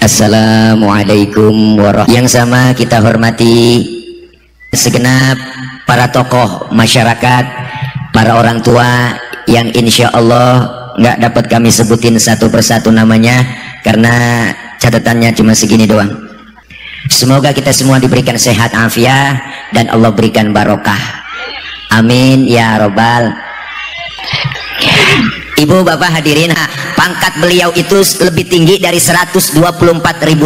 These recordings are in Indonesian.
Assalamualaikum warahmatullahi wabarakatuh. Yang sama kita hormati segenap para tokoh masyarakat, para orang tua yang insya Allah nggak dapat kami sebutin satu persatu namanya karena catatannya cuma segini doang. Semoga kita semua diberikan sehat afiat dan Allah berikan barokah. Amin ya robbal. Ibu bapak hadirin, pangkat beliau itu lebih tinggi dari 124.000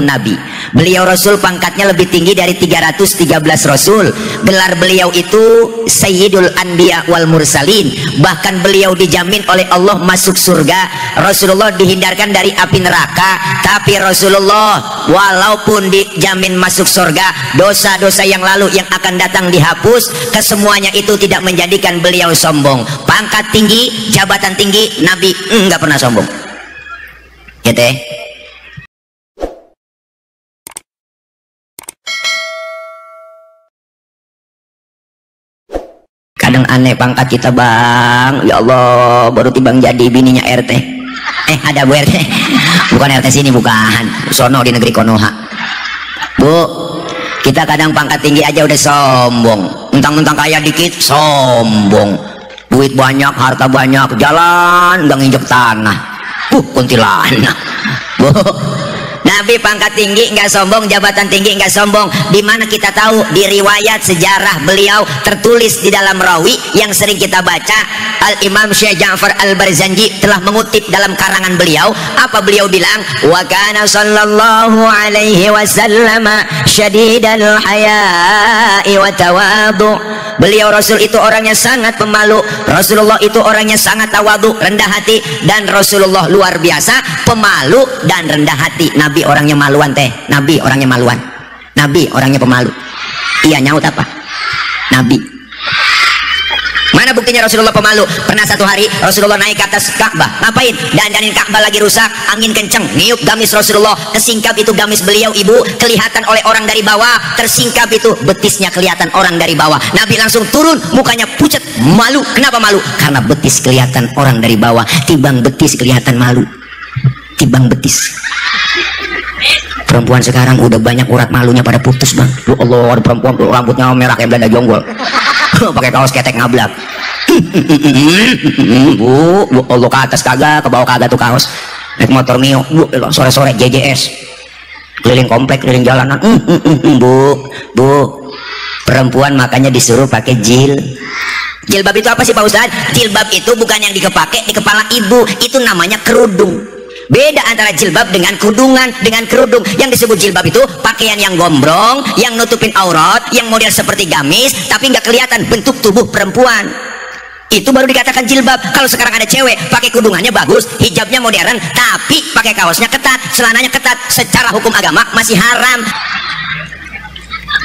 nabi. Beliau rasul pangkatnya lebih tinggi dari 313 rasul. Gelar beliau itu Sayyidul Anbiya wal Mursalin. Bahkan beliau dijamin oleh Allah masuk surga. Rasulullah dihindarkan dari api neraka. Tapi Rasulullah walaupun dijamin masuk surga, dosa-dosa yang lalu yang akan datang dihapus. Kesemuanya itu tidak menjadikan beliau sombong. Pangkat tinggi, jabatan tinggi, Nabi nggak pernah sombong. Ya teh. Kadang aneh pangkat kita bang, ya Allah, baru tibang jadi bininya RT. Ada Bu RT, bukan RT sini, bukan, sono di negeri Konoha. Bu, kita kadang pangkat tinggi aja udah sombong, mentang-mentang kaya dikit sombong, duit banyak, harta banyak, jalan nggak nginjek tanah. Kuntilanak. Bu, Nabi pangkat tinggi nggak sombong, jabatan tinggi nggak sombong. Di mana kita tahu? Di riwayat sejarah beliau tertulis di dalam rawi yang sering kita baca. Al Imam Syekh Ja'far Al Barzanji telah mengutip dalam karangan beliau. Apa beliau bilang? Wa kana sallallahu alaihi wasallam syadidal haya'i wa tawadu. Beliau Rasul itu orangnya sangat pemalu. Rasulullah itu orangnya sangat tawadu, rendah hati, dan Rasulullah luar biasa pemalu dan rendah hati. Nabi orangnya maluan teh. Nabi orangnya maluan. Nabi orangnya pemalu. Iya nyaut apa? Nabi. Mana buktinya Rasulullah pemalu? Pernah satu hari Rasulullah naik ke atas Ka'bah. Ngapain? Dandanin Ka'bah lagi rusak, angin kenceng, niup gamis Rasulullah. Kesingkap itu gamis beliau, ibu, kelihatan oleh orang dari bawah. Tersingkap itu betisnya kelihatan orang dari bawah. Nabi langsung turun, mukanya pucat, malu. Kenapa malu? Karena betis kelihatan orang dari bawah. Timbang betis kelihatan malu. Timbang betis. Perempuan sekarang udah banyak urat malunya pada putus bang. Ya Allah, ada perempuan rambutnya merah kayak Belanda jonggol. Pakai kaos ketek ngablak. Bu, Allah ke atas kagak, ke bawah kagak tuh kaos. Naik motor Mio, bu, sore-sore JJS. Keliling komplek, keliling jalanan. Bu, perempuan makanya disuruh pakai jilbab itu apa sih Pak Ustadz? Jilbab itu bukan yang dikepake di kepala ibu, itu namanya kerudung. Beda antara jilbab dengan kudungan, dengan kerudung. Yang disebut jilbab itu pakaian yang gombrong, yang nutupin aurat, yang model seperti gamis tapi nggak kelihatan bentuk tubuh perempuan. Itu baru dikatakan jilbab. Kalau sekarang ada cewek pakai kudungannya bagus, hijabnya modern, tapi pakai kaosnya ketat, celananya ketat, secara hukum agama masih haram.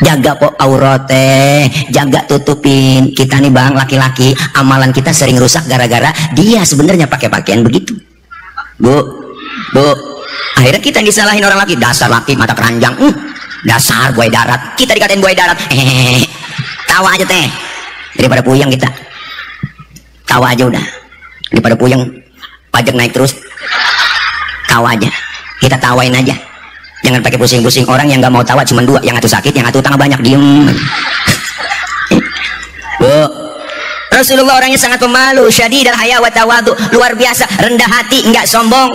Jaga kok auratnya, jaga tutupin. Kita nih bang, laki-laki, amalan kita sering rusak gara-gara dia sebenarnya pakai pakaian begitu. Bu, akhirnya kita disalahin orang laki, dasar laki mata keranjang, dasar buaya darat. Kita dikatain buaya darat, tawa aja teh, daripada puyeng kita. Tawa aja udah, daripada puyeng pajak naik terus. Tawa aja, kita tawain aja. Jangan pakai pusing-pusing. Orang yang nggak mau tawa cuma dua, yang satu sakit, yang satu utang banyak, diem. Bu, Rasulullah orangnya sangat pemalu, syadidal haya wa tawadu, luar biasa, rendah hati, nggak sombong.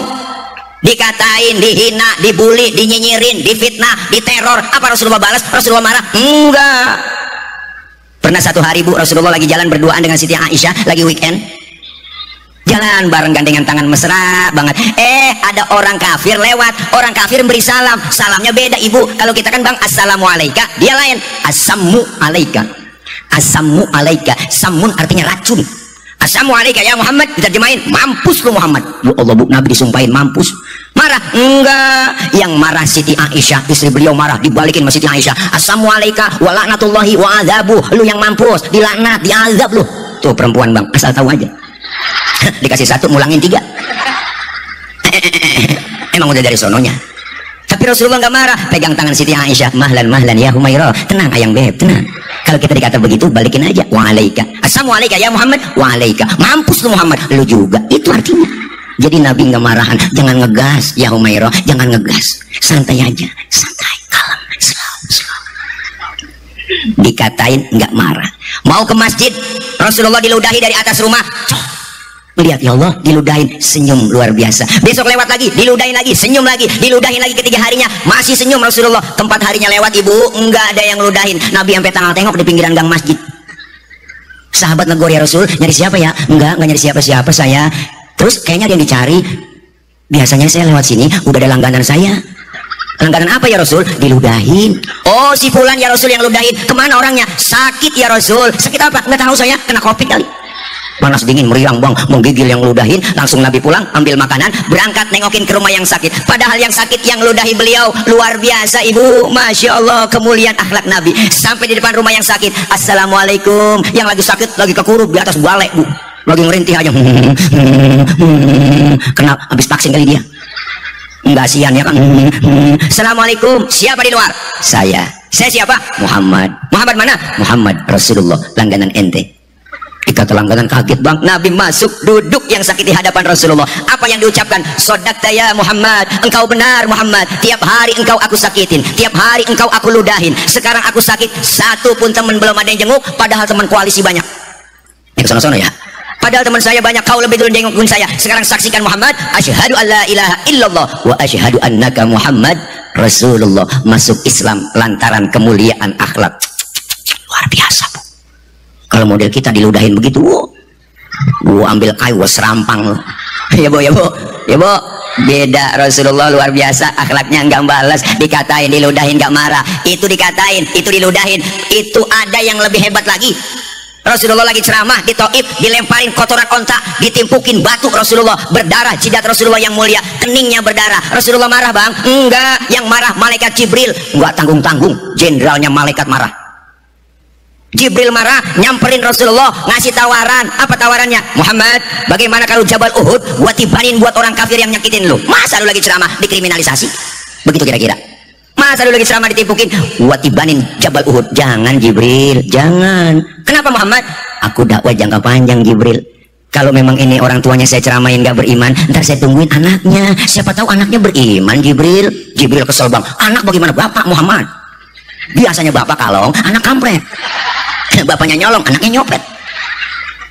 Dikatain, dihina, dibully, dinyinyirin, difitnah, diteror, apa Rasulullah balas? Rasulullah marah? Enggak. Pernah satu hari bu, Rasulullah lagi jalan berduaan dengan Siti Aisyah, lagi weekend, jalan bareng gandengan tangan mesra banget. Ada orang kafir lewat. Orang kafir beri salam, salamnya beda ibu. Kalau kita kan bang assalamualaikum, dia lain assamu alaika. Assamu alaika, samun artinya racun. Assalamualaikum ya Muhammad, diterjemahin mampus lu Muhammad. Ya Allah bu, Nabi disumpahin mampus. Marah? Enggak. Yang marah Siti Aisyah, istri beliau marah, dibalikin sama Siti Aisyah. Assalamualaikum wa la'natullahi wa azabuh. Lu yang mampus, dilaknat, diazab lu. Tuh perempuan bang, asal tahu aja. Dikasih satu, mulangin tiga. Emang udah dari sononya. Tapi Rasulullah nggak marah, pegang tangan Siti Aisyah, mahlan ya Humairah, tenang ayang beb, tenang. Kalau kita dikata begitu, balikin aja, wa'alaika. Assalamualaikum ya Muhammad, wa'alaika. Mampus lu Muhammad, lu juga. Itu artinya Jadi Nabi nggak marahan, jangan ngegas ya Humairah, jangan ngegas, santai aja, santai, kalem, slow. Dikatain nggak marah. Mau ke masjid, Rasulullah diludahi dari atas rumah. Lihat ya Allah, diludahin, senyum luar biasa. Besok lewat lagi, diludahin lagi, senyum lagi, diludahin lagi, ketiga harinya masih senyum Rasulullah. Keempat harinya lewat ibu, enggak ada yang ludahin. Nabi sampai tengok di pinggiran gang masjid. Sahabat negor, ya Rasul, nyari siapa ya? Enggak nyari siapa-siapa saya. Terus kayaknya ada yang dicari. Biasanya saya lewat sini, udah ada langganan saya. Langganan apa ya Rasul? Diludahin. Oh, si fulan ya Rasul yang ludahin. Kemana orangnya? Sakit ya Rasul. Sakit apa? Nggak tahu saya, kena COVID kali. Panas dingin meriang bang, menggigil yang ludahin. Langsung Nabi pulang, ambil makanan, berangkat nengokin ke rumah yang sakit. Padahal yang sakit yang ludahi beliau. Luar biasa ibu, Masya Allah, kemuliaan akhlak Nabi. Sampai di depan rumah yang sakit, Assalamualaikum. Yang lagi sakit, lagi kekurup di atas balai bu, lagi ngerintih aja. Kenapa? Habis vaksin kali dia. Enggak sian ya kan. Assalamualaikum, siapa di luar? Saya siapa? Muhammad. Muhammad mana? Muhammad Rasulullah, langganan ente. Dikata langganan kaget bang. Nabi masuk, duduk yang sakit di hadapan Rasulullah. Apa yang diucapkan? Sodakta ya Muhammad, engkau benar Muhammad. Tiap hari engkau aku sakitin, tiap hari engkau aku ludahin. Sekarang aku sakit, satu pun teman belum ada yang jenguk. Padahal teman koalisi banyak. Ini kesono-sono ya. Padahal teman saya banyak, kau lebih dulu jengukin saya. Sekarang saksikan Muhammad, asyhadu an la ilaha illallah wa asyhadu annaka Muhammad Rasulullah. Masuk Islam lantaran kemuliaan akhlak. Luar biasa bu. Kalau model kita diludahin begitu, gua ambil kayu, gua serampang. Ya bu, beda. Rasulullah luar biasa, akhlaknya nggak balas, dikatain diludahin nggak marah. Itu dikatain, itu diludahin. Itu ada yang lebih hebat lagi. Rasulullah lagi ceramah di Taif, dilemparin kotoran onta, ditimpukin batu. Rasulullah berdarah, jidat Rasulullah yang mulia, keningnya berdarah. Rasulullah marah bang? Enggak, yang marah malaikat Jibril. Enggak tanggung-tanggung, jenderalnya malaikat marah. Jibril marah, nyamperin Rasulullah, ngasih tawaran. Apa tawarannya? Muhammad, bagaimana kalau Jabal Uhud gua tibanin buat orang kafir yang nyakitin lu? Masa lu lagi ceramah dikriminalisasi? Begitu kira-kira. Masa lu lagi ceramah ditimpukin? Gua tibanin Jabal Uhud. Jangan Jibril, jangan. Kenapa Muhammad? Aku dakwah jangka panjang Jibril. Kalau memang ini orang tuanya saya ceramahin gak beriman, ntar saya tungguin anaknya. Siapa tahu anaknya beriman Jibril. Jibril kesel bang. Anak bagaimana? Bapak Muhammad. Biasanya bapak kalong, anak kampret. Bapaknya nyolong, anaknya nyopet.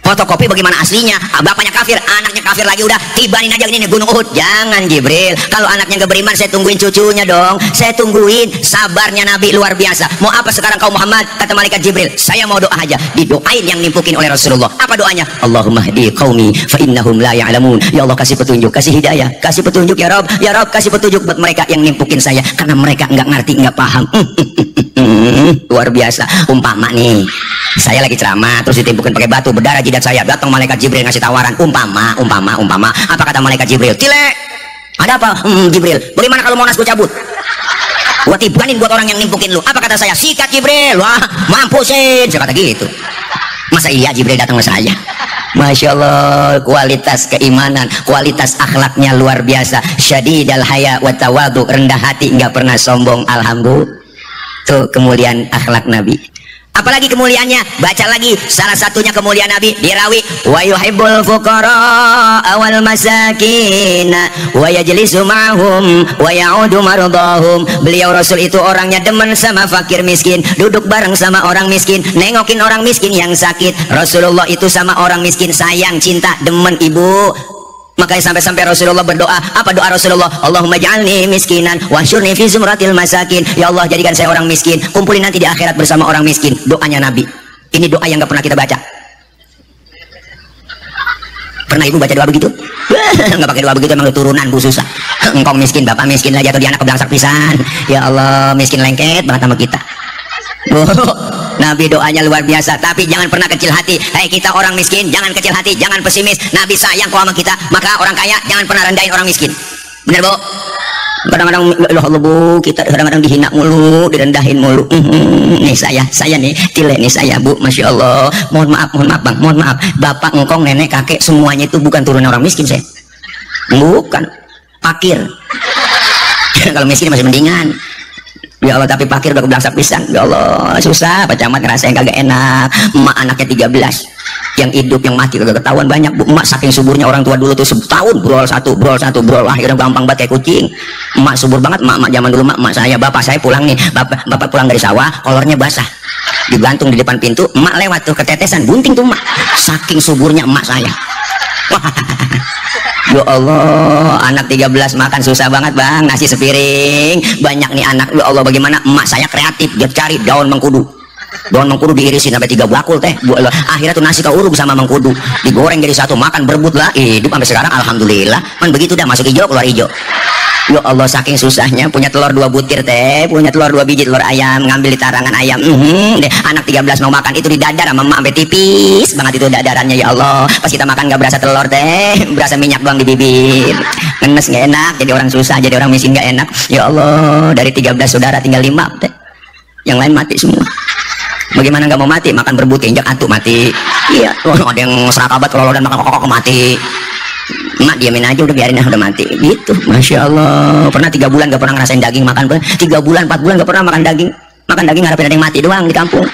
Fotokopi bagaimana aslinya? Bapaknya kafir, anaknya kafir lagi. Udah tibanin aja ini gunung Uhud. Jangan Jibril. Kalau anaknya gak beriman, saya tungguin cucunya dong. Saya tungguin. Sabarnya Nabi luar biasa. Mau apa sekarang kau Muhammad? Kata malaikat Jibril, saya mau doa aja. Didoain yang nimpukin oleh Rasulullah. Apa doanya? Allahumma hdi qaumi fa innahum la ya'lamun. Ya Allah kasih petunjuk, kasih hidayah, kasih petunjuk ya Rob. Ya Rob kasih petunjuk buat mereka yang nimpukin saya, karena mereka nggak ngerti, nggak paham. Luar biasa. Umpama nih, saya lagi ceramah terus ditimpukin pakai batu, berdarah jidat saya. Datang malaikat Jibril ngasih tawaran. Umpama. Apa kata malaikat Jibril? Tile. Ada apa? Jibril, bagaimana kalau Monas gue cabut? Gua tibanin buat orang yang nimpukin lu. Apa kata saya? Sikat Jibril. Wah, mampusin. Saya kata gitu. Masa iya Jibril datang ke saya? Masya Allah, kualitas keimanan, kualitas akhlaknya luar biasa. Syadidal haya wa tawadu, rendah hati, nggak pernah sombong. Alhamdulillah. Tuh kemuliaan akhlak Nabi. Apalagi kemuliaannya? Baca lagi. Salah satunya kemuliaan Nabi dirawi, wa yuhibbul fuqara wal masakin wa yajlisu ma'hum wa ya'udu mardahum. Beliau Rasul itu orangnya demen sama fakir miskin, duduk bareng sama orang miskin, nengokin orang miskin yang sakit. Rasulullah itu sama orang miskin sayang, cinta, demen ibu. Makanya sampai-sampai Rasulullah berdoa. Apa doa Rasulullah? Allahumma ja'alni miskinan wa syurni fi zumratil masakin. Ya Allah, jadikan saya orang miskin, kumpulin nanti di akhirat bersama orang miskin. Doanya Nabi. Ini doa yang gak pernah kita baca. Pernah ibu baca doa begitu? Nggak pakai doa begitu, emang turunan bu, susah. Engkong miskin, bapak miskin lagi, atau di anak kebelangsak pisan. Ya Allah, miskin lengket banget sama kita. Nabi doanya luar biasa, tapi jangan pernah kecil hati. Hei kita orang miskin, jangan kecil hati, jangan pesimis. Nabi sayang kok sama kita, maka orang kaya jangan pernah rendahin orang miskin. Bener bu? Kadang-kadang ya Allah bu, kita kadang-kadang dihina mulu, direndahin mulu. Nih saya nih, Tile nih saya bu, Masya Allah. Mohon maaf bang, mohon maaf. Bapak, engkong, nenek, kakek, semuanya itu bukan turunan orang miskin saya. Bukan, fakir. Kalau miskin masih mendingan. Ya Allah, tapi fakir udah kebelangsak pisan. Ya Allah, susah Pak Camat, ngerasain kagak enak. Emak anaknya 13, yang hidup yang mati kagak ketahuan banyak bu. Emak saking suburnya orang tua dulu tuh setahun brol satu akhirnya gampang banget kayak kucing. Emak subur banget, emak zaman dulu, emak saya, bapak saya pulang nih, bapak pulang dari sawah, kolornya basah digantung di depan pintu, emak lewat tuh ketetesan bunting tuh emak, saking suburnya emak saya. Ya Allah, anak 13 makan susah banget bang, nasi sepiring banyak nih anak. Ya Allah, bagaimana emak saya kreatif, dia cari daun mengkudu diirisin sampai 3 bakul teh. Akhirnya tuh nasi keuruk sama mengkudu digoreng jadi satu, makan berebut lah, hidup sampai sekarang alhamdulillah. Man begitu dah, masuk hijau keluar hijau. Ya Allah, saking susahnya punya telur 2 butir teh, punya telur 2 biji telur ayam, ngambil di tarangan ayam. Deh, anak 13 mau makan itu di dadar sama emak sampai tipis banget itu dadarannya. Ya Allah, pas kita makan gak berasa telur teh, berasa minyak doang di bibir, ngenes gak enak. Jadi orang susah, jadi orang miskin gak enak. Ya Allah, dari 13 saudara tinggal 5 teh, yang lain mati semua. Bagaimana nggak mau mati? Makan berebut injak atuh mati. Iya, ada yang serakabat kalau dan makan kokok mati. Emak diamin aja, udah biarin, udah mati gitu. Masya Allah, pernah 3 bulan gak pernah ngerasain daging makan, 3 bulan 4 bulan gak pernah makan daging ngarepin ada yang mati doang di kampung.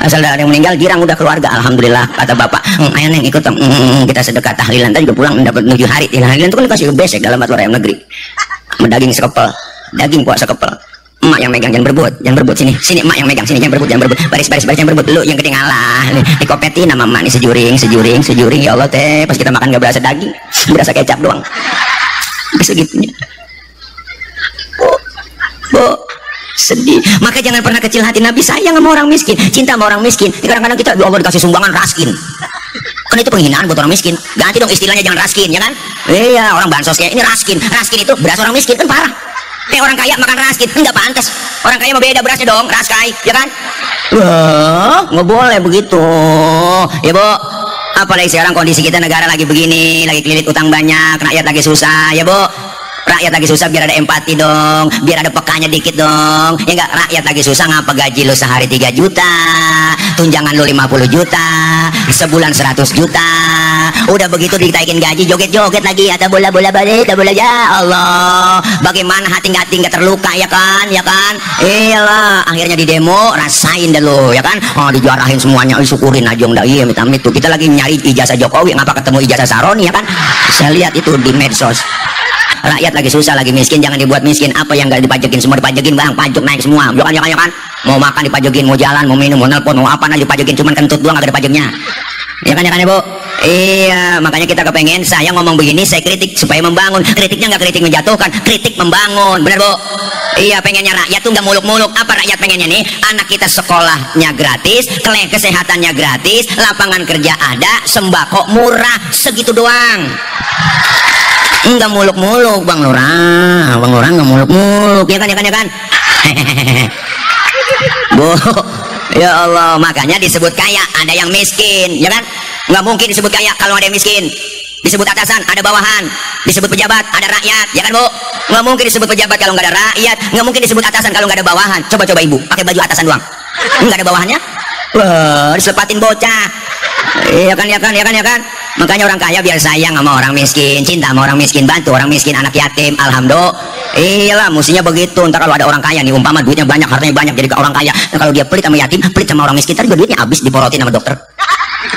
Asal ada yang meninggal girang udah keluarga. Alhamdulillah, kata bapak, ayo neng ikut kita sedekah tahlilan. Tadi juga pulang dapat 7 hari tahlilan itu kan dikasih besek dalam aturan ayam negeri sama daging sekepel, daging puasa sekepel. Emak yang megang, jangan berebut, sini emak yang megang, sini jangan berebut, baris jangan berebut, lu yang ketinggalan nih, dikopetin sama emak nih, sejuring. Ya Allah teh, pas kita makan gak berasa daging, berasa kecap doang, segitunya. Bu, sedih. Maka jangan pernah kecil hati. Nabi sayang sama orang miskin, cinta sama orang miskin. Kadang-kadang kita, ya Allah, dikasih sumbangan raskin, kan itu penghinaan buat orang miskin. Ganti dong istilahnya, jangan raskin, ya kan? Iya, orang bansos kayak ini raskin itu beras orang miskin kan parah. Kayak orang kaya makan raskin, enggak pantas. Orang kaya mah beda berasnya dong, raskai, ya kan? Wah, nggak boleh begitu. Ya Bu, apalagi sekarang kondisi kita negara lagi begini, lagi kelilit utang banyak, rakyat lagi susah, ya Bu. Rakyat lagi susah, biar ada empati dong, biar ada pekanya dikit dong. Ya enggak, rakyat lagi susah, ngapa gaji lu sehari 3 juta, tunjangan lu 50 juta, sebulan 100 juta. Udah begitu ditaikin gaji, joget-joget lagi, ada bola-bola balik, bola, ya Allah. Bagaimana hati nggak terluka, ya kan? Iyalah, akhirnya di demo, rasain deh lo, ya kan? Oh, dijuarahin semuanya, syukurin aja enggak, iya amit-amit tuh. Kita lagi nyari ijazah Jokowi, ngapa ketemu ijazah Saroni, ya kan? Saya lihat itu di medsos. Rakyat lagi susah, lagi miskin, jangan dibuat miskin. Apa yang gak dipajekin semua dipajekin bang, pajak naik semua, ya kan? Mau makan dipajekin, mau jalan, mau minum, mau nelpon, mau apa aja dipajekin, cuman kentut doang gak ada pajaknya. Ya kan Bu? Iya, makanya kita kepengen, saya ngomong begini, saya kritik supaya membangun. Kritiknya nggak kritik menjatuhkan, kritik membangun, bener Bu? Iya, pengennya rakyat tuh nggak muluk-muluk. Apa rakyat pengennya nih? Anak kita sekolahnya gratis, kesehatannya gratis, lapangan kerja ada, sembako murah, segitu doang. Enggak muluk-muluk Bang Lurah nggak muluk-muluk, ya kan? Bu, ya Allah, makanya disebut kaya, ada yang miskin, ya kan? Nggak mungkin disebut kaya kalau ada yang miskin. Disebut atasan, ada bawahan. Disebut pejabat, ada rakyat, ya kan Bu? Nggak mungkin disebut pejabat kalau nggak ada rakyat. Nggak mungkin disebut atasan kalau nggak ada bawahan. Coba Ibu, pakai baju atasan doang, nggak ada bawahannya. Wah, diselepatin bocah. Iya kan? Makanya orang kaya biar sayang sama orang miskin, cinta sama orang miskin, bantu orang miskin, anak yatim. Alhamdulillah. Iyalah, mestinya begitu. Ntar kalau ada orang kaya nih, umpama duitnya banyak, hartanya banyak, jadi orang kaya. Nah, kalau dia pelit sama yatim, pelit sama orang miskin, ntar duitnya habis diporotin sama dokter.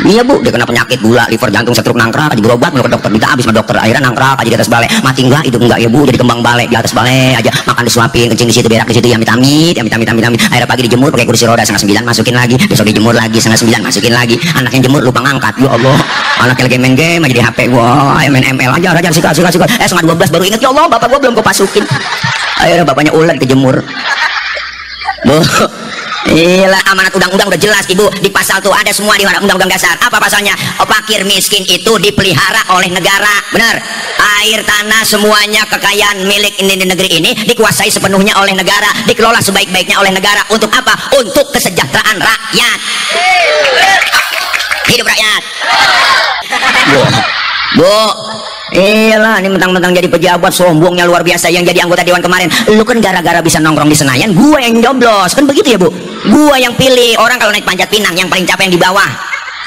Iya Bu, dia kena penyakit gula, liver, jantung, stroke, nangkrak, aja berobat mulu ke dokter, minta habis sama dokter, akhirnya nangkrak aja di atas balai, mati enggak, hidup enggak, ya Bu, jadi kembang balai di atas balai aja, makan disuapin, kencing di situ, berak di situ, ya amit-amit, akhirnya pagi dijemur pakai kursi roda, 8:30 masukin lagi, besok dijemur lagi, 8:30 masukin lagi, anaknya jemur lupa ngangkat, ya Allah, anaknya lagi main game aja di HP, wah, main ML aja, sikat, 11:30 baru inget, ya Allah, bapak gua belum gua pasukin, akhirnya bapaknya ular kejemur. Bu, iyalah, amanat undang-undang udah jelas Ibu, di pasal tuh ada semua di undang-undang dasar. Apa pasalnya? Fakir miskin itu dipelihara oleh negara, benar? Air tanah semuanya kekayaan milik ini di negeri ini dikuasai sepenuhnya oleh negara, dikelola sebaik-baiknya oleh negara. Untuk apa? Untuk kesejahteraan rakyat. Hidup rakyat. Bu, iyalah, ini mentang-mentang jadi pejabat sombongnya luar biasa. Yang jadi anggota dewan kemarin, lu kan gara-gara bisa nongkrong di Senayan, gua yang nyoblos, kan begitu ya Bu? Gua yang pilih. Orang kalau naik panjat pinang yang paling capek yang di bawah.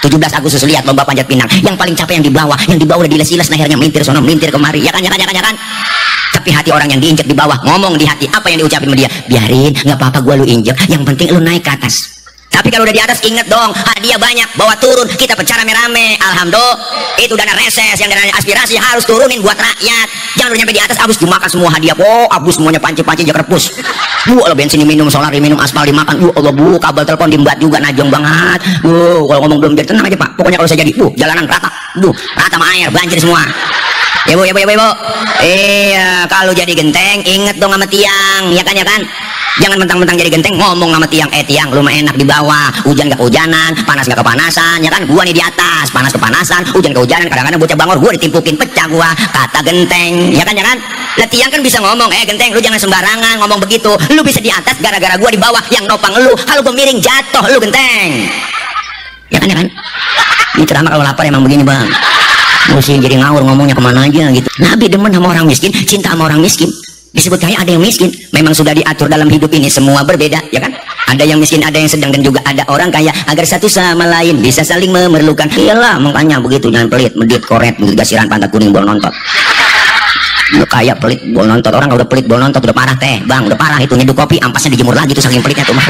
17 Agustus lihat lomba panjat pinang, yang paling capek yang di bawah udah diles-iles, akhirnya melintir sono melintir kemari, ya kan? Tapi hati orang yang diinjek di bawah, ngomong di hati, apa yang diucapin sama dia? Biarin, nggak apa-apa, gua lu injek, yang penting lu naik ke atas. Tapi kalau udah di atas inget dong, hadiah banyak, bawa turun, kita pecah rame-rame. Alhamdulillah, itu dana reses, yang dana aspirasi harus turunin buat rakyat. Jangan udah nyampe di atas, abis dimakan semua hadiah. Oh, abis semuanya panci-panci aja kerepus. Allah bensin diminum, solar diminum, aspal dimakan. Allah bu, kabel telepon diembat juga, najong banget. Kalau ngomong belum biar tenang aja Pak. Pokoknya kalau saya jadi, jalanan rata, rata sama air, banjir semua. Ya bu, iya, kalau jadi genteng, inget dong sama tiang, ya kan. Jangan mentang-mentang jadi genteng ngomong sama tiang, tiang lu mah enak di bawah, hujan gak kehujanan, panas gak kepanasan, ya kan. Gua nih di atas, panas kepanasan, hujan kehujanan, kadang-kadang bocah bangor gua ditimpukin, pecah gua, kata genteng, ya kan. Lah tiang kan bisa ngomong, genteng lu jangan sembarangan ngomong begitu, lu bisa di atas gara-gara gua di bawah yang nopang lu, kalau gua miring jatuh lu genteng, ya kan. Ini ceramah kalau lapar emang begini bang, mesti jadi ngawur ngomongnya kemana aja gitu. Nabi demen sama orang miskin, cinta sama orang miskin. Disebut kaya, ada yang miskin. Memang sudah diatur dalam hidup ini, semua berbeda, ya kan. Ada yang miskin, ada yang sedang, dan juga ada orang kaya, agar satu sama lain bisa saling memerlukan. Iyalah, makanya begitu, jangan pelit, medit, koret, gasiran, pantat kuning, bol nontot. Udah kaya pelit, bol nontot. Orang udah pelit, bol nontot, udah parah teh bang, udah parah itu. Nyeduh kopi, ampasnya dijemur lagi tuh, saking pelitnya tuh mah.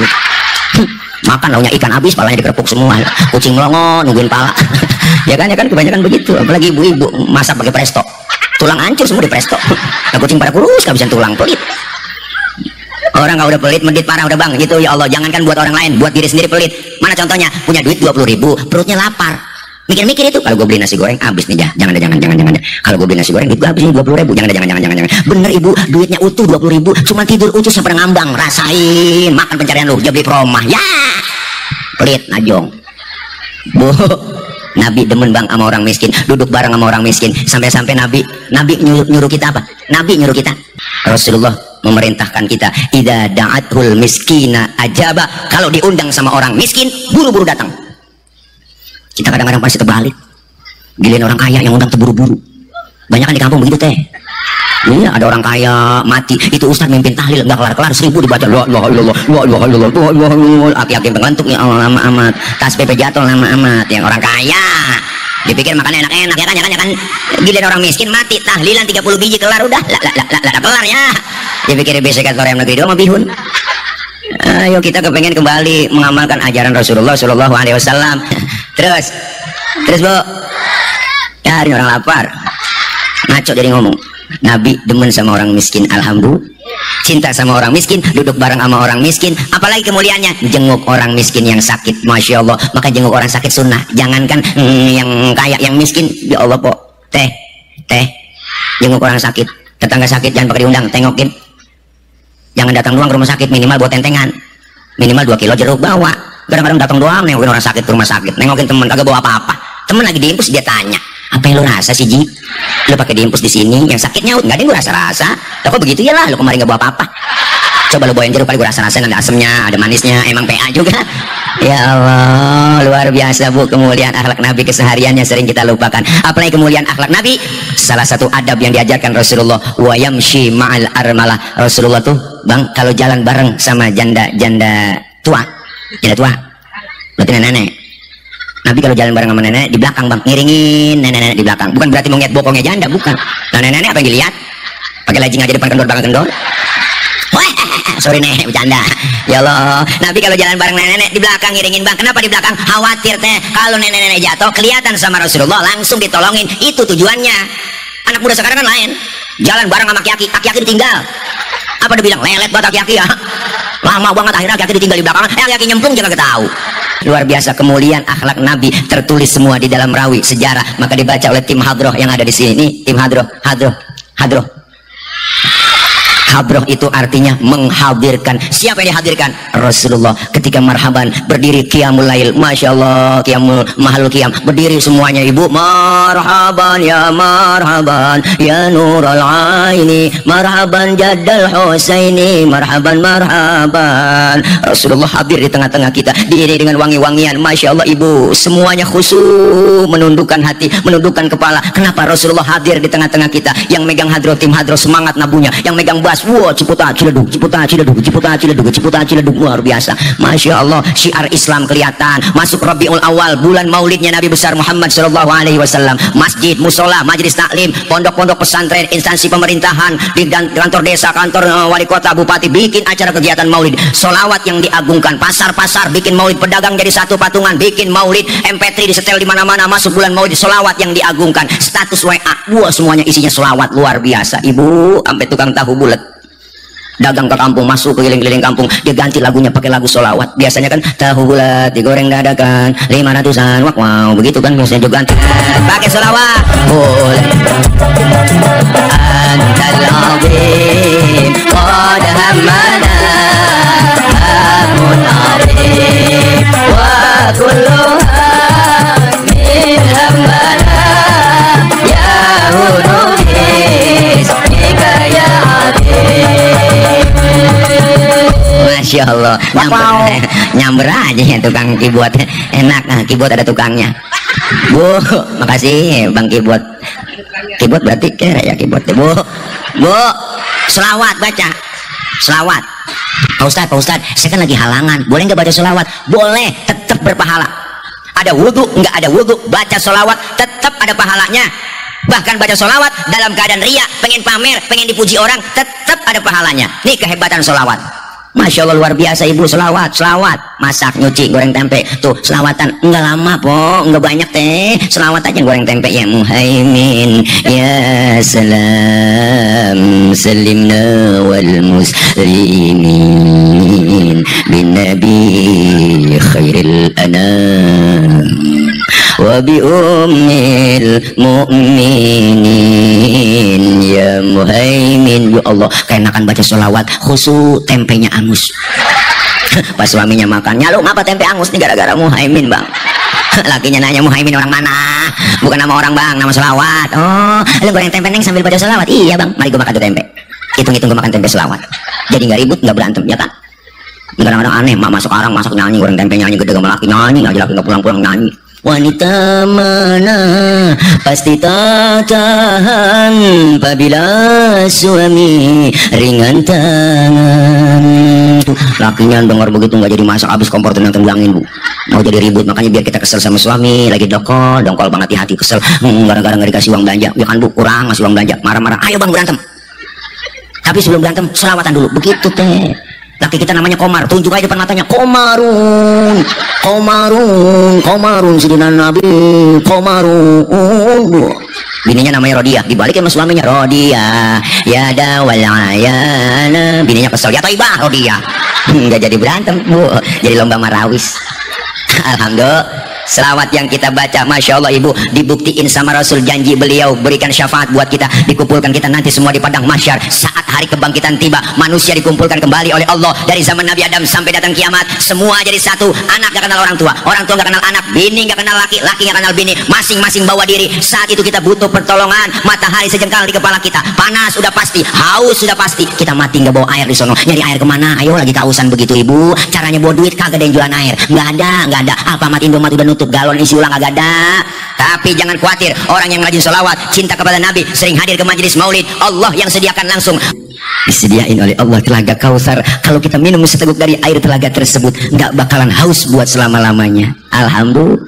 Makan launya ikan habis, palanya dikerepuk semua. Kucing melongo nungguin pala. ya kan kebanyakan begitu. Apalagi ibu-ibu masak pakai presto, tulang hancur semua di presto. Nah, kucing pada kurus kehabisan tulang, pelit. Orang kalau udah pelit, medit parah udah bang gitu. Ya Allah, jangankan buat orang lain, buat diri sendiri pelit. Mana contohnya? Punya duit 20.000, perutnya lapar, mikir-mikir itu, kalau gue beli nasi goreng habis nih, jangan. Kalau gue beli nasi goreng duit gue habis nih 20.000, jangan. Bener ibu, duitnya utuh 20.000, cuma tidur ucus sampai ngambang, rasain makan pencarian lu, dia beli promah, ya pelit, najong. Bu, Nabi demen bang sama orang miskin, duduk bareng sama orang miskin, sampai-sampai Nabi nyuruh kita apa? Nabi nyuruh kita, Rasulullah memerintahkan kita, idza da'atul miskina ajaba, kalau diundang sama orang miskin buru-buru datang. Kita kadang-kadang pasti terbalik, giliran orang kaya yang undang terburu-buru. Banyak kan di kampung begitu teh. Iya, ada orang kaya mati, itu ustaz mimpin tahlil nggak kelar-kelar, 1000 dibaca, la ilaha illallah, aki-aki pengantuk ya Allah, lama amat, tas PP jatuh lama amat. Yang orang kaya dipikir makannya enak-enak, ya kan. Giliran orang miskin mati, tahlilan 30 biji kelar, udah kelar ya. Dipikir besok kantor yang negeri doang mah bihun. Ayo kita kepengen kembali mengamalkan ajaran Rasulullah Shallallahu Alaihi Wasallam. Terus bu, ya ini orang lapar, ngaco jadi ngomong. Nabi demen sama orang miskin, alhamdulillah, cinta sama orang miskin, duduk bareng sama orang miskin, apalagi kemuliaannya jenguk orang miskin yang sakit, masya Allah. Maka jenguk orang sakit sunnah, jangankan yang kaya, yang miskin, ya Allah po, teh jenguk orang sakit, tetangga sakit jangan pakai diundang, tengokin, jangan datang doang ke rumah sakit, minimal buat tentengan, minimal 2 kilo jeruk bawa. Kadang-kadang datang doang nengokin orang sakit ke rumah sakit, nengokin temen kagak bawa apa-apa. Temen lagi diimpus, dia tanya, apa yang lu rasa sih Ji? Lu pakai diimpus di sini, yang sakit nyaut, nggak ada yang gue rasa-rasa. Lah kok begitu ya lah, lu kemarin nggak bawa apa-apa. Coba lu bawain jeruk, paling gue rasa-rasain, ada asemnya, ada manisnya, emang PA juga. Ya Allah, luar biasa bu, kemuliaan akhlak Nabi kesehariannya sering kita lupakan. Apalagi kemuliaan akhlak Nabi, salah satu adab yang diajarkan Rasulullah, wa yamshi ma'al armalah. Rasulullah tuh bang, kalau jalan bareng sama janda tua, berarti nenek. Nabi kalau jalan bareng sama nenek di belakang bang, ngiringin nenek di belakang. Bukan berarti mau ngeliat bokongnya janda, bukan. Nah nenek apa yang dilihat? Pakai lajing aja depan kendor, belakang kendor. Wah, sorry nenek, bercanda. Ya Allah, Nabi kalau jalan bareng nenek di belakang ngiringin bang. Kenapa di belakang? Khawatir teh kalau nenek jatuh kelihatan sama Rasulullah, langsung ditolongin. Itu tujuannya. Anak muda sekarang kan lain, jalan bareng sama aki-aki ditinggal. Apa dia bilang? Lelet buat aki-aki ya. Lama banget, akhirnya aki-aki ditinggal di belakang. Aki-aki nyemplung jangan ketahu. Luar biasa kemuliaan akhlak Nabi, tertulis semua di dalam rawi sejarah, maka dibaca oleh tim hadroh yang ada di sini. Tim hadroh itu artinya menghadirkan. Siapa yang dihadirkan? Rasulullah. Ketika marhaban berdiri qiyamul lail, masya Allah, qiyamul mahal qiyam, berdiri semuanya ibu, marhaban ya nurul aini, marhaban jaddal husaini, marhaban. Rasulullah hadir di tengah-tengah kita, diiringi dengan wangi-wangian, masya Allah ibu, semuanya khusyuk, menundukkan hati, menundukkan kepala. Kenapa Rasulullah hadir di tengah-tengah kita? Yang megang hadroh tim hadroh semangat nabunya, yang megang bas keras. Wah, Ciputa Ciledug, Ciputa Ciledug, Ciputa Ciledug, Ciputa Ciledug, luar biasa. Masya Allah, syiar Islam kelihatan. Masuk Rabiul Awal, bulan maulidnya Nabi besar Muhammad Shallallahu Alaihi Wasallam. Masjid, musola, majelis taklim, pondok-pondok pesantren, instansi pemerintahan, di kantor desa, kantor wali kota, bupati bikin acara kegiatan maulid. Solawat yang diagungkan. Pasar-pasar bikin maulid, pedagang jadi satu patungan bikin maulid, MP3 disetel di mana-mana. Masuk bulan maulid, solawat yang diagungkan. Status WA, wah semuanya isinya solawat, luar biasa. Ibu sampai tukang tahu bulat dagang ke kampung, masuk ke keliling-keliling kampung, dia ganti lagunya pakai lagu solawat. Biasanya kan tahu bulat digoreng dadakan 500-an, wow begitu kan, biasanya juga ganti pakai solawat. Boleh antal azim qad hammana amun azim wa kulluha min hammana ya hunudis ya Masya Allah, nyamber aja ya tukang keyboard, enak. Nah, keyboard ada tukangnya. Bu, makasih Bang keyboard. Keyboard berarti kira ya keyboard. Bu, selawat baca, selawat. Pak Ustadz, saya kan lagi halangan, boleh nggak baca selawat? Boleh, tetap berpahala. Ada wudhu, nggak ada wudhu, baca selawat tetap ada pahalanya. Bahkan baca solawat dalam keadaan ria, pengen pamer, pengen dipuji orang, tetap ada pahalanya. Nih kehebatan solawat. Masya Allah luar biasa ibu. Selawat, masak, nyuci, goreng tempe, tuh selawatan enggak lama po, enggak banyak teh, selawat aja goreng tempe. Ya Muhaimin ya salam salimna wal muslimin bin nabi khairil anam wa bi ummil mu'minin ya Muhaimin. Ya Allah, keenakan baca sholawat khusus tempenya angus. Pas suaminya makan, nyaluk apa tempe angus nih gara-gara Muhaimin bang. Lakinya nanya, Muhaimin orang mana? Bukan nama orang bang, nama sholawat. Oh, lu goreng tempe neng sambil baca sholawat? Iya bang, mari gue makan tuh tempe. Hitung-hitung gue makan tempe sholawat. Jadi nggak ribut, nggak berantem, ya kan? Kadang-kadang aneh, mak masuk orang masak nyanyi, goreng tempe nyanyi, gede sama laki nyanyi, laki nggak pulang-pulang nyanyi. Wanita mana pasti tak tahan apabila suami ringan tangan. Tuh, lakinya dengar begitu nggak jadi masak, habis kompor tendang-tendangin bu, mau jadi ribut. Makanya biar kita kesel sama suami, lagi dongkol banget di hati, kesel gara-gara nggak dikasih uang belanja. Ya kan bu, kurang ngasih uang belanja, marah-marah, ayo bang berantem. Tapi sebelum berantem selawatan dulu, begitu teh. Laki kita namanya Komar, tunjuk aja depan matanya, Komarun sidina Nabi, Komarun. Bininya namanya Rodia, dibalikin sama suaminya, Rodia ya dawal ayana. Bininya kesel, ya Taibah Rodia. Nggak jadi berantem bu, jadi lomba marawis. Alhamdulillah. Selawat yang kita baca, Masya Allah ibu, dibuktiin sama Rasul, janji beliau berikan syafaat buat kita, dikumpulkan kita nanti semua di padang mahsyar. Saat hari kebangkitan tiba, manusia dikumpulkan kembali oleh Allah dari zaman Nabi Adam sampai datang kiamat, semua jadi satu. Anak gak kenal orang tua gak kenal anak, bini gak kenal laki, laki gak kenal bini, masing-masing bawa diri. Saat itu kita butuh pertolongan, matahari sejengkal di kepala kita, panas sudah pasti, haus sudah pasti, kita mati nggak bawa air di sono, nyari air kemana? Ayo lagi kehausan begitu ibu, caranya bawa duit, kagak ada yang jualan air, nggak ada. Alfamart Indomaret udah nutup, galon isi ulang agak ada. Tapi jangan khawatir, orang yang rajin sholawat, cinta kepada Nabi, sering hadir ke majelis maulid, Allah yang sediakan langsung, disediain oleh Allah telaga Kautsar. Kalau kita minum seteguk dari air telaga tersebut, nggak bakalan haus buat selama-lamanya. Alhamdulillah.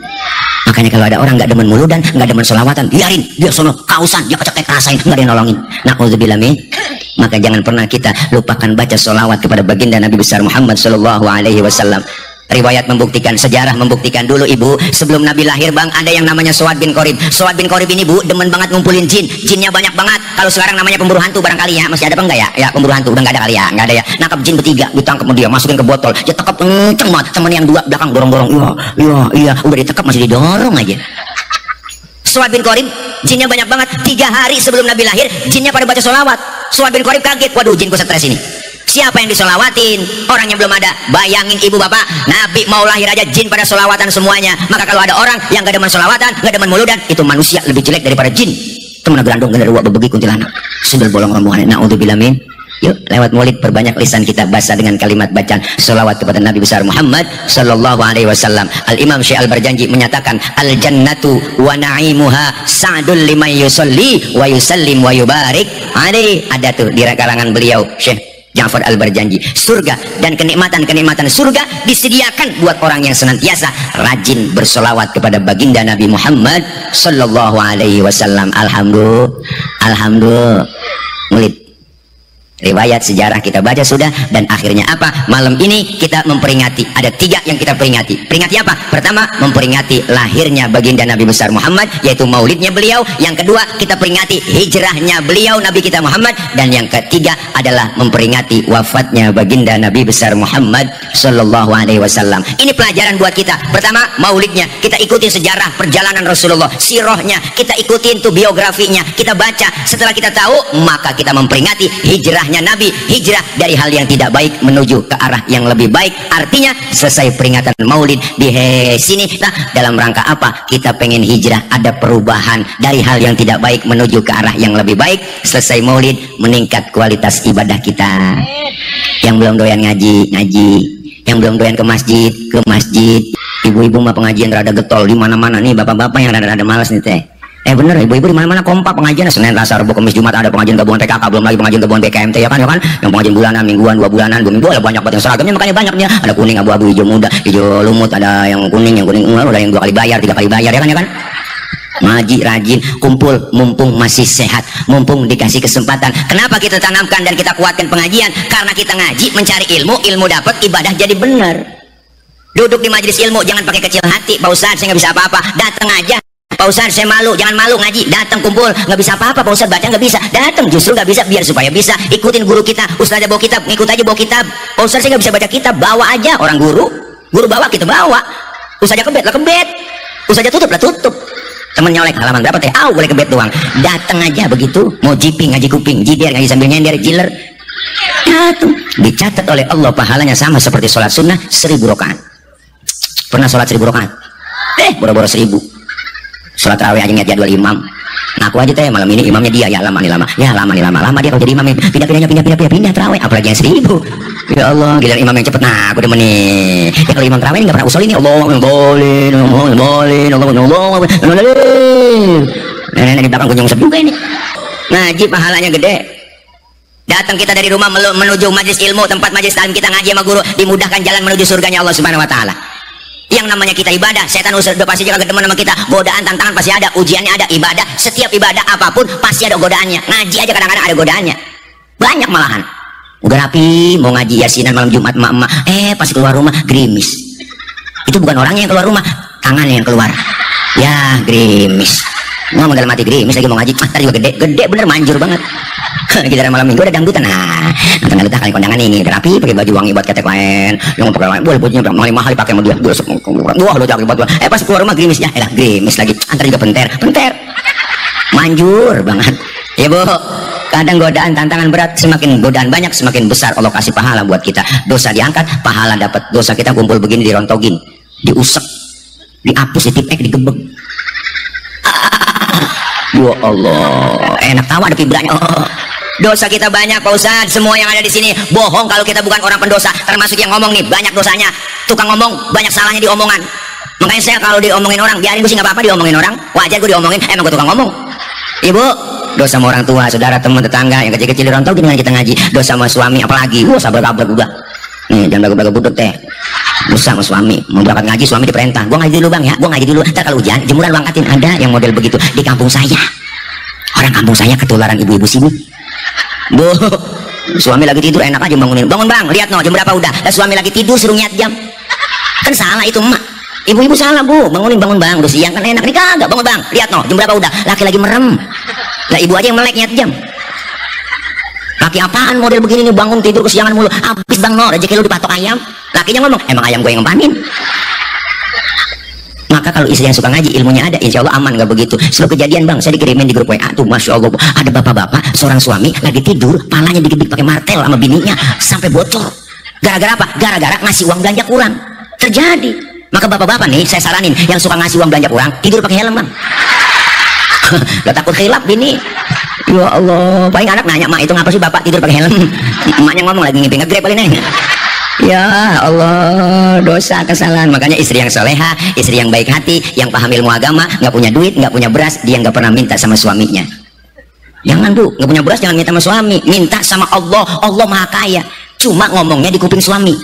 Makanya kalau ada orang nggak demen muludan, nggak demen sholawatan, biarin dia sono kausan, dia kecek rasain, nggak ada yang nolongin. Na'udzubillah min. Maka jangan pernah kita lupakan baca sholawat kepada baginda Nabi besar Muhammad Shallallahu Alaihi Wasallam. Riwayat membuktikan, sejarah membuktikan, dulu ibu sebelum Nabi lahir bang, ada yang namanya Suad bin Qorib. Suad bin Qorib ini bu demen banget ngumpulin jin, jinnya banyak banget. Kalau sekarang namanya pemburu hantu barangkali ya, masih ada apa enggak ya? Ya pemburu hantu udah nggak ada kali ya, nggak ada ya. Nangkap jin bertiga, ditangkap dia, masukin ke botol, dia tekap kenceng banget. Temen yang dua belakang dorong-dorong, iya, udah ditekap masih didorong aja. Suad bin Qorib jinnya banyak banget. 3 hari sebelum Nabi lahir, jinnya pada baca sholawat. Suad bin Qorib kaget, waduh jinku stres ini. Siapa yang disolawatin? Orangnya belum ada. Bayangin ibu bapak, Nabi mau lahir aja jin pada solawatan semuanya. Maka kalau ada orang yang gak demen solawatan, gak demen muludan, itu manusia lebih jelek daripada jin. Itu mana gerandong genderuwa bebegi kuntilanak, sundel bolong rombongan. Na'udzubillah min. Yuk lewat maulid perbanyak lisan kita basah dengan kalimat bacaan selawat kepada Nabi besar Muhammad sallallahu alaihi wasallam. Al Imam Syekh Al Barjanji menyatakan al jannatu wa na'imuha sa'dul liman yusalli wa yusallim wa yubarik alaihi. Ada tuh di kalangan beliau Syekh Ja'far Al Barjanji, surga dan kenikmatan-kenikmatan surga disediakan buat orang yang senantiasa rajin bersolawat kepada baginda Nabi Muhammad sallallahu alaihi wasallam. Alhamdulillah maulid riwayat sejarah kita baca sudah, dan akhirnya apa? Malam ini kita memperingati, ada 3 yang kita peringati. Peringati apa? Pertama, memperingati lahirnya baginda Nabi besar Muhammad, yaitu maulidnya beliau. Yang kedua, kita peringati hijrahnya beliau Nabi kita Muhammad, dan yang ketiga adalah memperingati wafatnya baginda Nabi besar Muhammad sallallahu alaihi wasallam. Ini pelajaran buat kita. Pertama, maulidnya kita ikutin sejarah perjalanan Rasulullah, sirahnya kita ikutin tuh biografinya, kita baca. Setelah kita tahu, maka kita memperingati hijrah Nabi, hijrah dari hal yang tidak baik menuju ke arah yang lebih baik. Artinya selesai peringatan maulid di sini, nah dalam rangka apa? Kita pengen hijrah, ada perubahan dari hal yang tidak baik menuju ke arah yang lebih baik. Selesai maulid meningkat kualitas ibadah kita. Yang belum doyan ngaji, yang belum doyan ke masjid. Ibu-ibu mah pengajian rada getol di mana-mana nih, bapak-bapak yang rada malas nih teh. Bener, ibu-ibu di mana-mana kompak pengajian, Senin, Selasa, Rabu, Kamis, Jumat ada pengajian gabungan PKK, belum lagi pengajian gabungan BKMT ya kan, yang pengajian bulanan, mingguan, 2 bulanan, 2 minggu, ada banyak banget yang seragamnya, makanya banyaknya, ada kuning, abu-abu, hijau muda, hijau lumut, ada yang kuning ungu, ada yang 2 kali bayar, 3 kali bayar ya kan. Ngaji rajin, kumpul mumpung masih sehat, mumpung dikasih kesempatan. Kenapa kita tanamkan dan kita kuatkan pengajian? Karena kita ngaji mencari ilmu dapat, ibadah jadi benar. Duduk di majelis ilmu jangan pakai kecil hati, Pak Ustadz saya nggak bisa apa-apa, datang aja. Pak Ustadz saya malu, jangan malu ngaji, datang kumpul, nggak bisa apa-apa. Pak Ustadz baca nggak bisa, datang justru nggak bisa, biar supaya bisa ikutin guru kita. Ustadz bawa kitab, ngikut aja bawa kitab. Pak Ustadz saya nggak bisa baca kitab, bawa aja orang guru bawa, kita bawa. Ustadz kebet lah kebet, Ustadz tutup lah tutup. Temen nyolek halaman berapa teh? Boleh kebet doang. Datang aja begitu, mau jiping ngaji kuping, jider ngaji sambil nyender, jiler. Datang, dicatat oleh Allah pahalanya sama seperti sholat sunnah 1000 rakaat. Pernah sholat 1000 rakaat? Boro-boro 1000. Sholat tarawih aja ngeliat jadwal imam, ngaku aja teh malam ini imamnya dia, ya lama dia kalau jadi imam pindah tarawih, apalagi yang 1000. Ya Allah, giliran imam yang cepet, nah aku demen nih. Ya kalau imam tarawih ini nggak pernah usul ini, Allah nenek di belakang kunjung juga ini. Ngaji pahalanya gede. Datang kita dari rumah menuju majelis ilmu, tempat majelis taklim kita ngaji sama guru, dimudahkan jalan menuju surganya Allah Subhanahu wa taala. Yang namanya kita ibadah, setan udah pasti juga demen sama kita, godaan tantangan pasti ada, ujiannya ada. Ibadah, setiap ibadah apapun pasti ada godaannya. Ngaji aja kadang-kadang ada godaannya, banyak malahan. Udah rapi mau ngaji yasinan malam Jumat emak-emak, pas keluar rumah gerimis. Itu bukan orangnya yang keluar rumah, tangannya yang keluar. Ya gerimis, mau dalam mati gerimis lagi mau ngaji, tadi juga gede bener, manjur banget. Kita malam minggu ada dangdutan, tengah letak kali kondangan ini rapi, pakai baju wangi buat ketek lain, yang mau pakai lain boleh, bajunya mahal dipakai sama dia, lo jangan buat pas keluar rumah gerimis ya, gerimis lagi, antar juga penter, manjur banget ya Bu. Kadang godaan tantangan berat, semakin godaan banyak semakin besar Allah kasih pahala buat kita, dosa diangkat, pahala dapat. Dosa kita kumpul begini dirontogin, diusek, dihapus, ditipek, digebek. Ya Allah, enak tawa ada vibranya. Dosa kita banyak Pak Ustadz, semua yang ada di sini bohong kalau kita bukan orang pendosa, termasuk yang ngomong nih banyak dosanya, tukang ngomong banyak salahnya di omongan. Makanya saya kalau diomongin orang, biarin gue sih nggak apa-apa diomongin orang, wajar gue diomongin, emang gue tukang ngomong. Ibu, dosa sama orang tua, saudara, teman, tetangga yang kecil-kecil dirontol dengan kita ngaji, dosa sama suami apalagi, sabar udah. Nih jangan belagu-belagu budek teh. Dosa sama suami, mau berangkat ngaji suami diperintah, gue ngaji dulu bang ya, gue ngaji dulu, ntar kalau hujan jemuran lu angkatin. Ada yang model begitu di kampung saya, orang kampung saya ketularan ibu-ibu sini. Bu, suami lagi tidur enak aja bangunin, bangun bang, lihat no jam berapa udah. Lah suami lagi tidur suruh nyiat jam, kan salah itu emak. Ibu-ibu salah Bu, bangun bang, udah siang kan enak nih, kagak bangun bang, lihat no jam berapa udah. Laki lagi merem, lah ibu aja yang melek nyiat jam. Laki apaan model begini nih, bangun tidur kesiangan mulu, habis bang no rezeki lu dipatok ayam. Lakinya ngomong, emang ayam gue yang ngempanin. Maka kalau istri yang suka ngaji, ilmunya ada, insya Allah aman. Nggak begitu. Sebelum kejadian bang, saya dikirimin di grup WA tuh, masya Allah, ada bapak-bapak, seorang suami lagi tidur, palanya digigit pakai martel sama bininya sampai bocor. Gara-gara apa? Gara-gara ngasih uang belanja kurang. Terjadi. Maka bapak-bapak nih, saya saranin yang suka ngasih uang belanja kurang, tidur pakai helm bang. Gak takut khilaf bini. Ya Allah, paling anak nanya, mak itu ngapa sih bapak tidur pakai helm? Emaknya ngomong lagi ngimpi nge-grab paling neng. Ya Allah, dosa kesalahan. Makanya istri yang soleha, istri yang baik hati, yang paham ilmu agama, nggak punya duit, nggak punya beras, dia nggak pernah minta sama suaminya. Jangan bu, nggak punya beras jangan minta sama suami, minta sama Allah. Allah maha kaya. Cuma ngomongnya di kuping suami.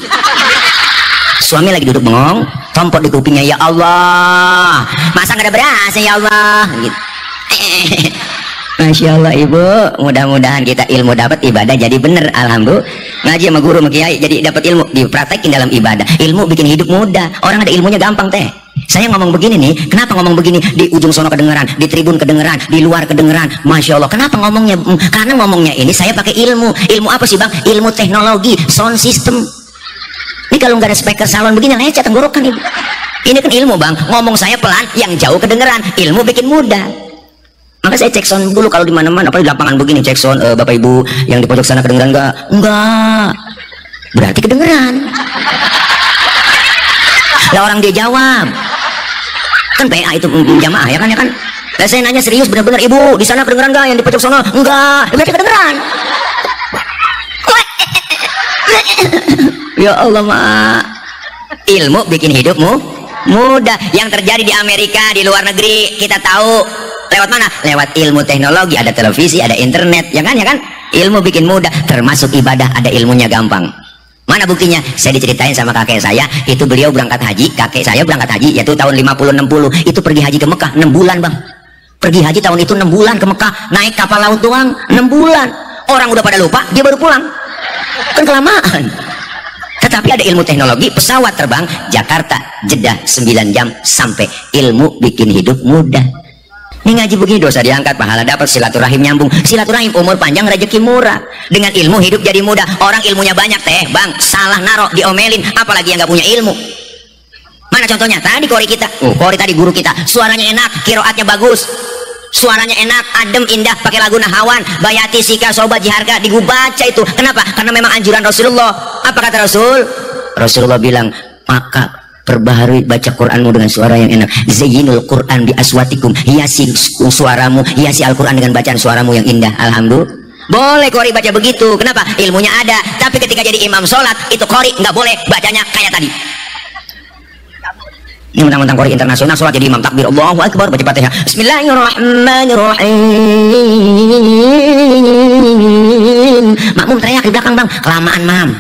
Suami lagi duduk bengong, tompok di kupingnya, ya Allah, masa nggak ada beras ya Allah. Gitu. Masya Allah ibu, mudah-mudahan kita ilmu dapat, ibadah jadi bener. Alhamdulillah, ngaji sama guru sama kiai jadi dapat ilmu, dipraktekin dalam ibadah. Ilmu bikin hidup mudah. Orang ada ilmunya gampang teh. Saya ngomong begini nih, kenapa ngomong begini? Di ujung sono kedengeran, di tribun kedengeran, di luar kedengeran. Masya Allah, kenapa ngomongnya? Karena ngomongnya ini saya pakai ilmu. Ilmu apa sih bang? Ilmu teknologi, sound system. Ini kalau nggak ada speaker salon begini lecet tenggorokan ibu. Ini kan ilmu bang. Ngomong saya pelan, yang jauh kedengeran. Ilmu bikin mudah. Maka saya cek sound dulu kalau di mana-mana, apalagi lapangan begini cek sound. Bapak ibu yang di pojok sana kedengeran nggak? Enggak. Berarti kedengeran. Lah orang dia jawab. Kan PA itu jamaah ya kan ya kan. Lah saya nanya serius benar-benar, ibu di sana kedengeran nggak yang di pojok sana? Enggak. Berarti kedengeran. Ya Allah mak. Ilmu bikin hidupmu mudah. Yang terjadi di Amerika, di luar negeri kita tahu. Lewat mana? Lewat ilmu teknologi, ada televisi, ada internet, ya kan? Ilmu bikin mudah, termasuk ibadah, ada ilmunya gampang. Mana buktinya? Saya diceritain sama kakek saya, itu beliau berangkat haji, kakek saya berangkat haji, yaitu tahun 50-60, itu pergi haji ke Mekah 6 bulan bang. Pergi haji tahun itu 6 bulan ke Mekah, naik kapal laut doang 6 bulan. Orang udah pada lupa, dia baru pulang. Kan kelamaan. Tetapi ada ilmu teknologi, pesawat terbang Jakarta, Jeddah 9 jam sampai. Ilmu bikin hidup mudah. Ini ngaji begini dosa diangkat, pahala dapat, silaturahim nyambung. Silaturahim umur panjang, rezeki murah. Dengan ilmu hidup jadi mudah. Orang ilmunya banyak teh bang, salah narok, diomelin. Apalagi yang nggak punya ilmu. Mana contohnya? Tadi kori kita, kori tadi guru kita, suaranya enak, kiroatnya bagus, suaranya enak, adem, indah, pakai lagu Nahawan, Bayati, Sika, Sobat, Jiharka, dibaca itu. Kenapa? Karena memang anjuran Rasulullah. Apa kata Rasul? Rasulullah bilang, maka perbaharui baca Quranmu dengan suara yang enak. Zayyinul Quran bi aswatikum, hiasi suaramu, hiasi Al-Quran dengan bacaan suaramu yang indah. Alhamdulillah. Boleh kori baca begitu. Kenapa? Ilmunya ada. Tapi ketika jadi imam sholat, itu kori nggak boleh bacanya kayak tadi. Ini mentang-mentang kori internasional, sholat jadi imam takbir Allahu Akbar, baca Fatihah Bismillahirrahmanirrahim. Makmum teriak di belakang bang, kelamaan mam.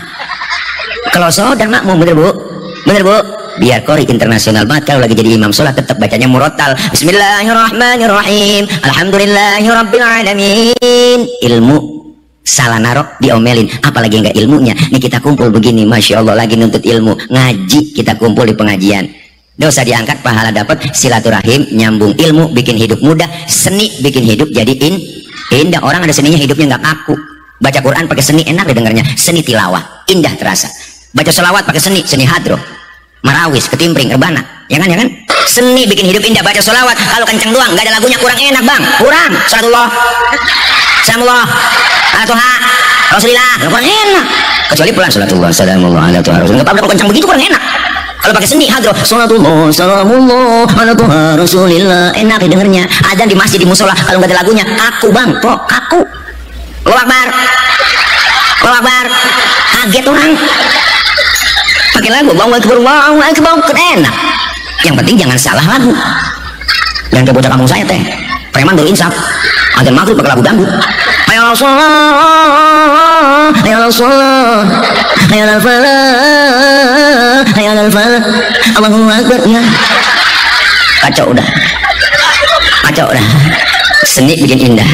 Kalau dan makmum, bener bu? Bener bu? Biar kori internasional banget, kalau lagi jadi imam sholat tetap bacanya murotal. Bismillahirrahmanirrahim. Alhamdulillahirrabbilalamin. Ilmu salah narok diomelin, apalagi enggak ilmunya. Nih kita kumpul begini, masya Allah lagi nuntut ilmu, ngaji, kita kumpul di pengajian. Dosa diangkat, pahala dapat, silaturahim nyambung. Ilmu bikin hidup mudah, seni bikin hidup jadi indah. Orang ada seninya hidupnya nggak kaku. Baca Quran pakai seni enak didengarnya, seni tilawah indah terasa. Baca selawat pakai seni hadroh, marawis, ketimpring, rebana, ya kan? Seni bikin hidup indah. Baca selawat kalau kenceng doang, nggak ada lagunya, kurang enak bang, kurang. Salatullah, salamullah, ala Tuha, Rasulillah, kurang enak. Kecuali pulang salatullah, salamullah, ala Tuha, Rasulillah. Nggak apa-apa, kenceng begitu kurang enak. Kalau pakai seni hadroh, salatullah, salamullah, ala Tuha, Rasulillah, enak didengarnya. Adzan di masjid, di musola, kalau nggak ada lagunya, kaku bang, kok kaku. Allahu Akbar, Allahu Akbar, kaget orang. Pakai lagu Allahu Akbar, enak. Yang penting jangan salah lagu. Dan ke bocah kampung saya teh, preman berinsaf, adzan maghrib pakai lagu dangdut. Hayal sholat, hayal sholat, hayal falah, hayal falah, Allahu Akbar ya. Kacau udah. Seni bikin indah,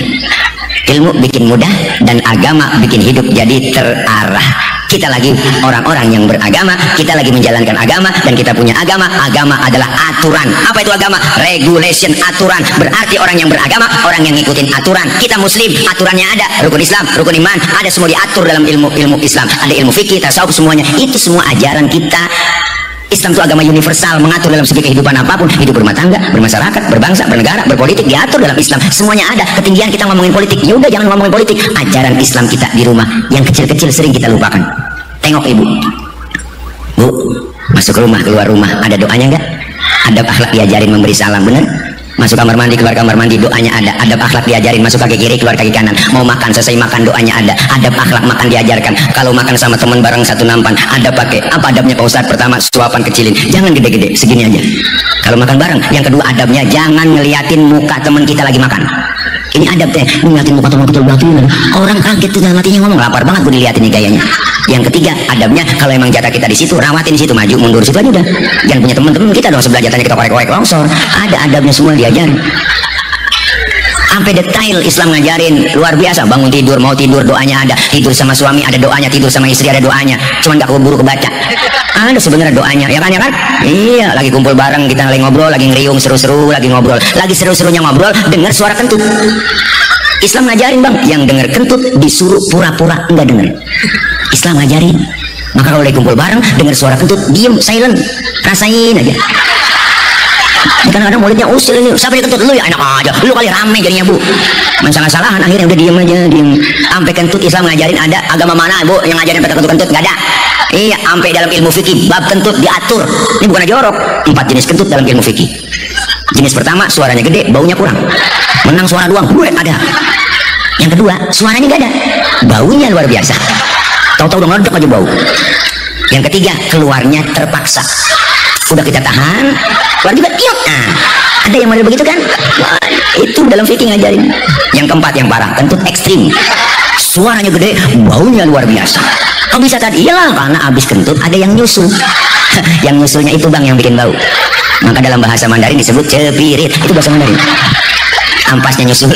ilmu bikin mudah, dan agama bikin hidup jadi terarah. Kita lagi orang-orang yang beragama, kita lagi menjalankan agama, dan kita punya agama. Agama adalah aturan. Apa itu agama? Regulation, aturan. Berarti orang yang beragama, orang yang ngikutin aturan. Kita muslim, aturannya ada. Rukun Islam, rukun iman, ada semua diatur dalam ilmu Islam. Ada ilmu fikih, tasawuf, semuanya. Itu semua ajaran kita. Islam itu agama universal, mengatur dalam segi kehidupan apapun, hidup berumah tangga, bermasyarakat, berbangsa, bernegara, berpolitik, diatur dalam Islam. Semuanya ada. Ketinggian kita ngomongin politik, ya udah jangan ngomongin politik. Ajaran Islam kita di rumah, yang kecil-kecil sering kita lupakan. Tengok ibu, bu, masuk ke rumah, keluar rumah, ada doanya enggak? Ada akhlak diajarin memberi salam, bener? Masuk kamar mandi, keluar kamar mandi, doanya ada. Adab akhlak diajarin, masuk kaki kiri, keluar kaki kanan. Mau makan, selesai makan, doanya ada. Adab akhlak makan diajarkan. Kalau makan sama teman bareng satu nampan, ada pakai. Apa adabnya Pak Ustadz? Pertama, suapan kecilin. Jangan gede-gede, segini aja. Kalau makan bareng. Yang kedua, adabnya jangan ngeliatin muka teman kita lagi makan. Ini adab teh, ngeliatin muka teman kita lagi makan. Orang kaget tuh dalam hatinya ngomong, lapar banget gue diliatin nih gayanya. Yang ketiga, adabnya kalau emang jatah kita di situ, rawatin di situ, maju mundur situ aja udah. Jangan punya teman-teman kita dong sebelah jatahnya kita korek-korek longsor. Ada adabnya semua diajarin. Sampai detail Islam ngajarin, luar biasa. Bangun tidur, mau tidur, doanya ada. Tidur sama suami ada doanya, tidur sama istri ada doanya. Cuman gak keburu kebaca. Ada sebenarnya doanya, ya kan, ya kan? Iya, lagi kumpul bareng, kita lagi ngobrol, lagi ngeriung seru-seru, lagi ngobrol, lagi seru-serunya ngobrol, dengar suara kentut. Islam ngajarin bang, yang denger kentut disuruh pura-pura enggak denger. Islam ngajarin. Maka kalau lagi kumpul bareng, dengar suara kentut, diem, silent, rasain aja. Kadang-kadang muridnya usil ini, siapa yang kentut? Lu ya, enak aja, lu kali rame jadinya bu. Masalah-salahan akhirnya udah diem aja, diem. Sampai kentut Islam ngajarin ada. Agama mana bu yang ngajarin pakai kentut-kentut? Gak ada. Iya, sampai dalam ilmu fikih bab kentut diatur. Ini bukan aja jorok. 4 jenis kentut dalam ilmu fikih. Jenis pertama suaranya gede, baunya kurang. Menang suara doang, buat ada. Yang kedua suaranya gak ada, baunya luar biasa. Tahu-tahu udah ngedek aja bau. Yang ketiga keluarnya terpaksa. Udah kita tahan, keluar juga tiup. Nah, ada yang model begitu kan? Wah, itu dalam fikih ngajarin. Yang keempat yang parah, kentut ekstrim. Suaranya gede, baunya luar biasa. Kok bisa tadi? Iyalah, karena abis kentut ada yang nyusul. Yang nyusulnya itu bang yang bikin bau. Maka dalam bahasa Mandarin disebut cepirit. Itu bahasa Mandarin. Ampasnya nyusul.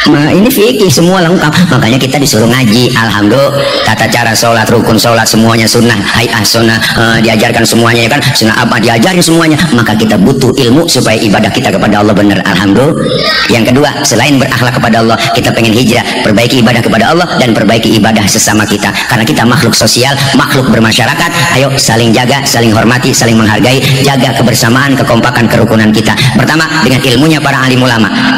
Nah, ini fikih semua lengkap. Makanya kita disuruh ngaji. Alhamdulillah, tata cara sholat, rukun sholat semuanya sunnah, hayah sunnah, diajarkan semuanya ya kan. Sunnah apa diajarin semuanya. Maka kita butuh ilmu supaya ibadah kita kepada Allah benar. Alhamdulillah. Yang kedua, selain berakhlak kepada Allah, kita pengen hijrah, perbaiki ibadah kepada Allah dan perbaiki ibadah sesama kita. Karena kita makhluk sosial, makhluk bermasyarakat. Ayo saling jaga, saling hormati, saling menghargai, jaga kebersamaan, kekompakan, kerukunan kita. Pertama dengan ilmunya para alim ulama.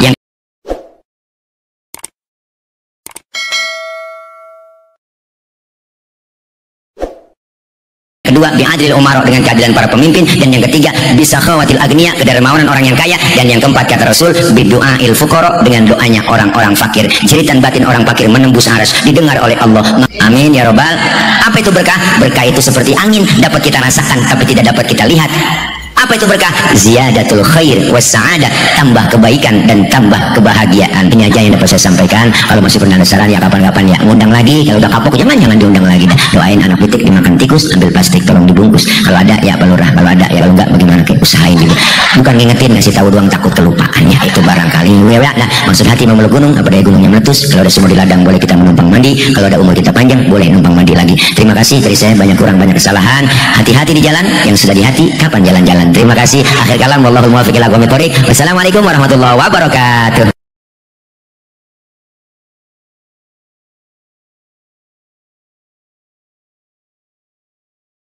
Yang kedua bi'adlil umara, dengan keadilan para pemimpin. Dan yang ketiga bisa khawatil agniya, kedermawanan orang yang kaya. Dan yang keempat kata Rasul bidu'ail fuqara, dengan doanya orang-orang fakir. Jeritan batin orang fakir menembus aras, didengar oleh Allah. Amin ya robbal. Apa itu berkah? Berkah itu seperti angin, dapat kita rasakan tapi tidak dapat kita lihat. Apa itu berkah? Ziyadatul khair was sa'adah, tambah kebaikan dan tambah kebahagiaan. Ini aja yang dapat saya sampaikan. Kalau masih penasaran ya kapan-kapan ya ngundang lagi. Kalau udah kapok jangan diundang lagi. Doain anak pitik dimakan tikus, ambil plastik tolong dibungkus. Kalau ada ya balurah, kalau ada ya, kalau enggak bagaimana, kayak usahain juga. Bukan ngingetin, ngasih tahu doang, takut kelupaan ya, itu barangkali ya. Nah, maksud hati memeluk gunung, apa daya gunungnya meletus. Kalau ada sumur di ladang boleh kita menumpang mandi. Kalau ada umur kita panjang boleh numpang mandi lagi. Terima kasih, dari saya banyak kurang banyak kesalahan. Hati-hati di jalan, yang sudah di hati kapan jalan-jalan. Terima kasih. Akhir kalam, wallahul muwaffiq ila aqwamit thoriq. Wassalamualaikum warahmatullahi wabarakatuh.